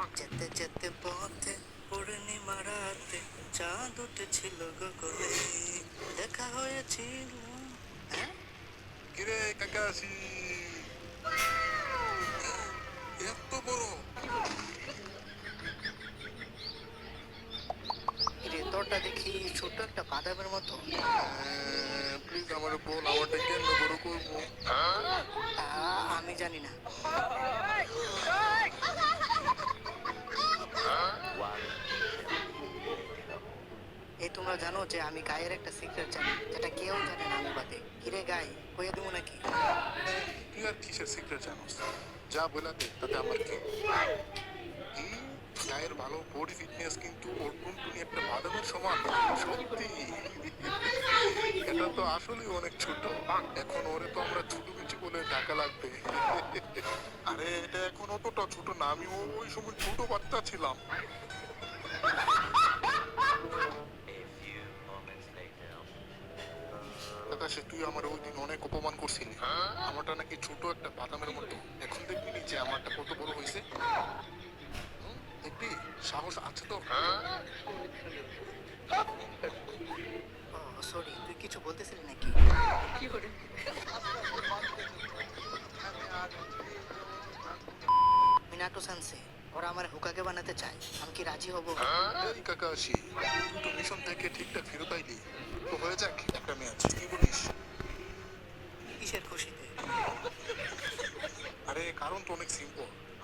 যেতে যেতে পথে পূর্ণিমা রাতে চাঁদ উঠেছিল গগনে, দেখা হয়েছিল। হ্যাঁ, কিরে কাকাশি, এত বড়? রে তোরটা দেখি ছোট একটা বাদামের মতো। প্লিজ আমার বল, আমারটা কেন বড় করবো? আমি জানি না। এই তোমরা জানো যে আমি গায়ের একটা সিক্রেট জানি, যেটা কেউ জানে না আমি বাদে। কিরে গাই, কইয়া দেবো নাকি? তুই আর কিসের সিক্রেট জানোস? যা বলে দে, তাতে আমার কি? কি? গায়ের ভালো বডি ফিটনেস, কিন্তু ওর টুনটুনি একটা বাদামের সমান? সত্যি? এটা তো আসলে অনেক ছোট। এখন ওরে তো আমরা ছোট কিছু বলে ঢাকা লাগবে। আরে এটা এখন অতটা ছোট না, আমি ওই সময় ছোট বাচ্চা ছিলাম। আকাশে, তুই আমার ওই দিন অনেক অপমান করছিলি। আমারটা নাকি ছোট একটা বাদামের মতো। এখন দেখবি যে আমারটা কত বড় হয়েছে। দেখবি, সাহস আছে তো? ও সরি, তুই কিছু বলতেছিলি নাকি? মিনাটো সানসে, ওরা আমার হুকাকে বানাতে চায়, আমি কি রাজি হব? এই কাকাশি, তুই তো মিশন থেকে ঠিকঠাক ফেরত আইলি। তো হয়ে যাক একটা ম্যাচ, কি বলিস? কিসের খুশিতে? আরে কারণ তো অনেক সিম্পল।